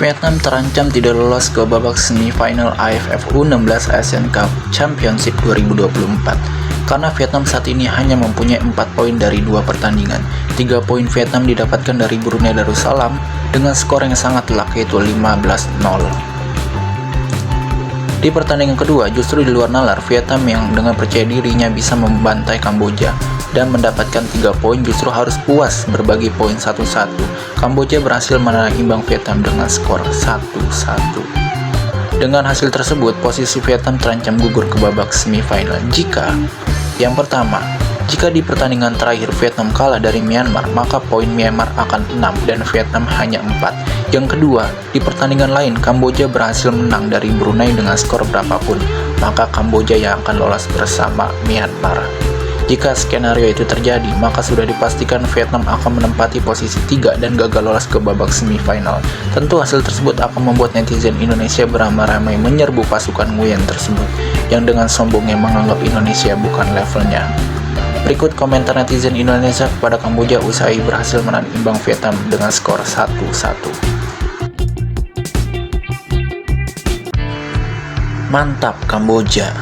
Vietnam terancam tidak lolos ke babak semifinal AFF U16 Asian Cup Championship 2024 karena Vietnam saat ini hanya mempunyai 4 poin dari 2 pertandingan. 3 poin Vietnam didapatkan dari Brunei Darussalam dengan skor yang sangat telak, yaitu 15-0. Di pertandingan kedua, justru di luar nalar, Vietnam yang dengan percaya dirinya bisa membantai Kamboja dan mendapatkan 3 poin justru harus puas berbagi poin 1-1. Kamboja berhasil menahan imbang Vietnam dengan skor 1-1. Dengan hasil tersebut, posisi Vietnam terancam gugur ke babak semifinal yang pertama, jika di pertandingan terakhir Vietnam kalah dari Myanmar, maka poin Myanmar akan 6 dan Vietnam hanya 4. Yang kedua, di pertandingan lain Kamboja berhasil menang dari Brunei dengan skor berapapun, maka Kamboja yang akan lolos bersama Myanmar. Jika skenario itu terjadi, maka sudah dipastikan Vietnam akan menempati posisi 3 dan gagal lolos ke babak semifinal. Tentu hasil tersebut akan membuat netizen Indonesia beramai-ramai menyerbu pasukan Nguyen tersebut, yang dengan sombongnya menganggap Indonesia bukan levelnya. Berikut komentar netizen Indonesia kepada Kamboja usai berhasil menahan imbang Vietnam dengan skor 1-1. Mantap Kamboja.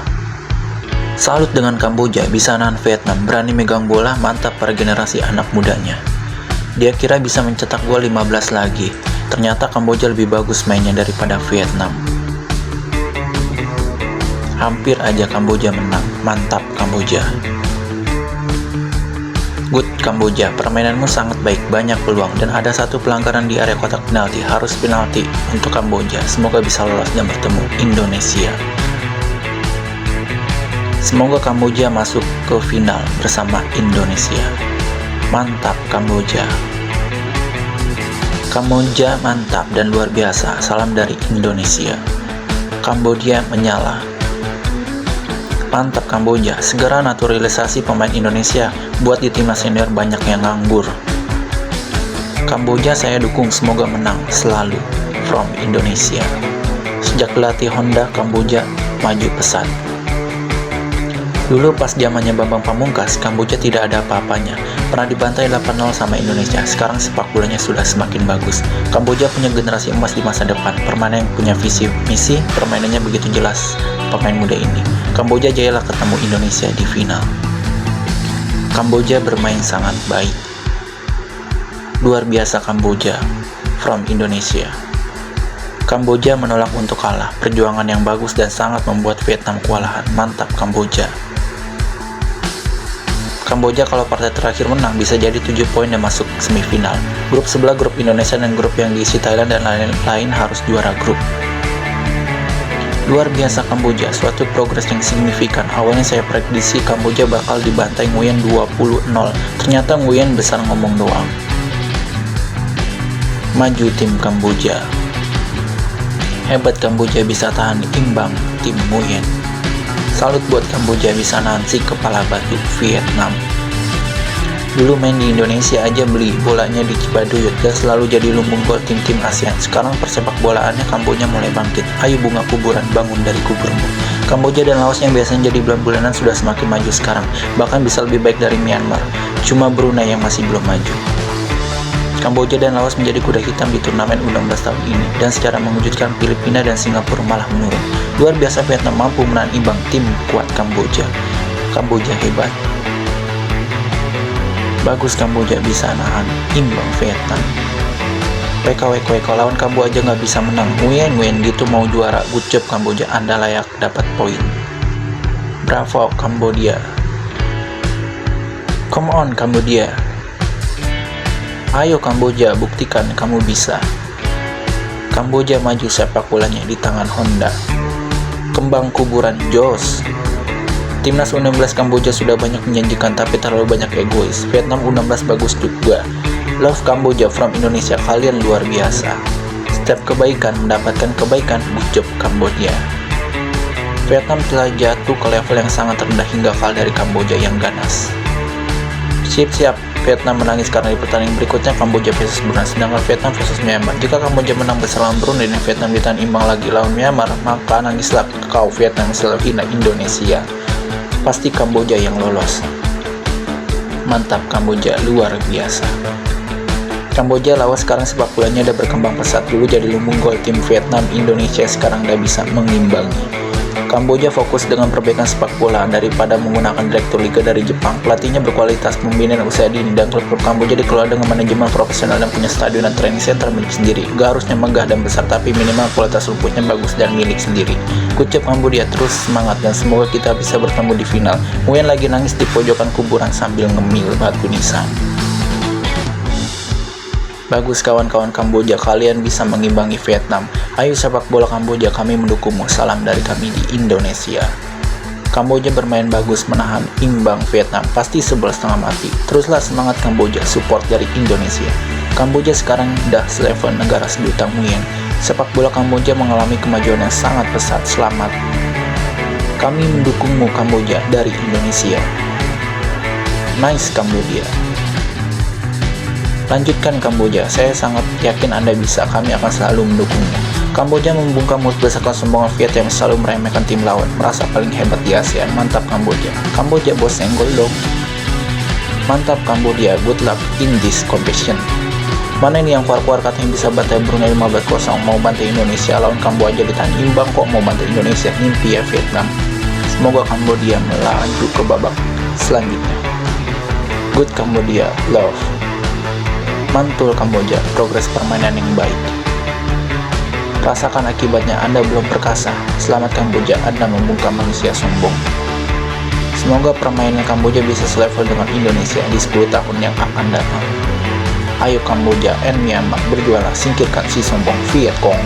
Salut dengan Kamboja, bisa nahan Vietnam, berani megang bola, mantap para generasi anak mudanya. Dia kira bisa mencetak gol 15 lagi, ternyata Kamboja lebih bagus mainnya daripada Vietnam. Hampir aja Kamboja menang, mantap Kamboja. Good Kamboja, permainanmu sangat baik, banyak peluang, dan ada satu pelanggaran di area kotak penalti, harus penalti untuk Kamboja. Semoga bisa lolos dan bertemu Indonesia. Semoga Kamboja masuk ke final bersama Indonesia. Mantap Kamboja. Kamboja mantap dan luar biasa. Salam dari Indonesia. Kamboja menyala. Mantap Kamboja. Segera naturalisasi pemain Indonesia. Buat di timnas senior banyak yang nganggur. Kamboja saya dukung, semoga menang selalu. From Indonesia. Sejak pelatih Honda, Kamboja maju pesat. Dulu pas zamannya Bambang Pamungkas, Kamboja tidak ada apa-apanya. Pernah dibantai 8-0 sama Indonesia. Sekarang sepak bolanya sudah semakin bagus. Kamboja punya generasi emas di masa depan. Permainan yang punya visi misi, permainannya begitu jelas pemain muda ini. Kamboja jayalah ketemu Indonesia di final. Kamboja bermain sangat baik. Luar biasa Kamboja. From Indonesia. Kamboja menolak untuk kalah. Perjuangan yang bagus dan sangat membuat Vietnam kewalahan. Mantap Kamboja. Kamboja kalau partai terakhir menang bisa jadi 7 poin dan masuk semifinal. Grup sebelah grup Indonesia dan grup yang diisi Thailand dan lain-lain harus juara grup. Luar biasa Kamboja, suatu progres yang signifikan. Awalnya saya prediksi Kamboja bakal dibantai Nguyen 20-0. Ternyata Nguyen besar ngomong doang. Maju tim Kamboja. Hebat Kamboja bisa tahan imbang tim Nguyen. Salut buat Kamboja bisa nahan si kepala batu Vietnam. Dulu main di Indonesia aja beli bolanya di Cibaduyut dan selalu jadi lumbung gol tim-tim ASEAN. Sekarang persepak bolaannya Kamboja mulai bangkit. Ayo bunga kuburan, bangun dari kuburmu. Kamboja dan Laos yang biasanya jadi bulan-bulanan sudah semakin maju sekarang. Bahkan bisa lebih baik dari Myanmar. Cuma Brunei yang masih belum maju. Kamboja dan Laos menjadi kuda hitam di turnamen U16 tahun ini, dan secara mengejutkan Filipina dan Singapura malah menurun. Luar biasa Vietnam mampu menahan imbang tim kuat Kamboja. Kamboja hebat. Bagus Kamboja bisa nahan imbang Vietnam. WKWK lawan Kamboja nggak bisa menang. Nguyen gitu mau juara. Good job Kamboja, Anda layak dapat poin. Bravo Kamboja. Come on Kamboja. Ayo Kamboja, buktikan kamu bisa. Kamboja maju sepak bolanya di tangan Honda. Kembang kuburan Jos. Timnas U16 Kamboja sudah banyak menjanjikan tapi terlalu banyak egois. Vietnam U16 bagus juga. Love Kamboja from Indonesia, kalian luar biasa. Setiap kebaikan mendapatkan kebaikan. Good job Kamboja. Vietnam telah jatuh ke level yang sangat rendah hingga kalah dari Kamboja yang ganas. Siap-siap. Vietnam menangis karena di pertandingan berikutnya Kamboja versus Brunei, sedangkan Vietnam versus Myanmar. Jika Kamboja menang besar lawan Brunei dan Vietnam ditahan imbang lagi lawan Myanmar, maka nangislah kau Vietnam selalu hina Indonesia. Pasti Kamboja yang lolos. Mantap Kamboja, luar biasa. Kamboja lawas sekarang sepak bolanya udah berkembang pesat. Dulu jadi lumbung gol tim Vietnam, Indonesia sekarang udah bisa mengimbangi. Kamboja fokus dengan perbaikan sepak bola daripada menggunakan direktur liga dari Jepang. Pelatihnya berkualitas, membina usia dini, dan klub-klub Kamboja dikelola dengan manajemen profesional dan punya stadion dan training center milik sendiri. Gak harusnya megah dan besar, tapi minimal kualitas rumputnya bagus dan milik sendiri. Good job Kamboja, terus semangat dan semoga kita bisa bertemu di final. Nguyen lagi nangis di pojokan kuburan sambil ngemil batu nisan. Bagus kawan-kawan Kamboja, kalian bisa mengimbangi Vietnam. Ayo sepak bola Kamboja, kami mendukungmu. Salam dari kami di Indonesia. Kamboja bermain bagus, menahan imbang Vietnam, pasti 11,5 mati. Teruslah semangat Kamboja, support dari Indonesia. Kamboja sekarang udah selevel negara sebutang Nguyen. Sepak bola Kamboja mengalami kemajuan yang sangat pesat. Selamat. Kami mendukungmu Kamboja dari Indonesia. Nice Kamboja. Lanjutkan Kamboja, saya sangat yakin Anda bisa, kami akan selalu mendukungnya. Kamboja membungkam mulut besarkan sombongan Viet yang selalu meremehkan tim lawan, merasa paling hebat di ASEAN. Mantap Kamboja. Kamboja bos senggol dong. Mantap Kamboja, good luck in this competition. Mana ini yang keluar-keluar katanya bisa bantai Brunei 15-0, mau bantai Indonesia, lawan Kamboja ditahan imbang kok mau bantai Indonesia, mimpi ya Vietnam. Semoga Kamboja melaju ke babak selanjutnya. Good Kamboja, love. Mantul Kamboja, progres permainan yang baik. Rasakan akibatnya, Anda belum perkasa. Selamat Kamboja, Anda membungkam manusia sombong. Semoga permainan Kamboja bisa selevel dengan Indonesia di 10 tahun yang akan datang. Ayo Kamboja and Myanmar berjuanglah, singkirkan si sombong Viet Cong.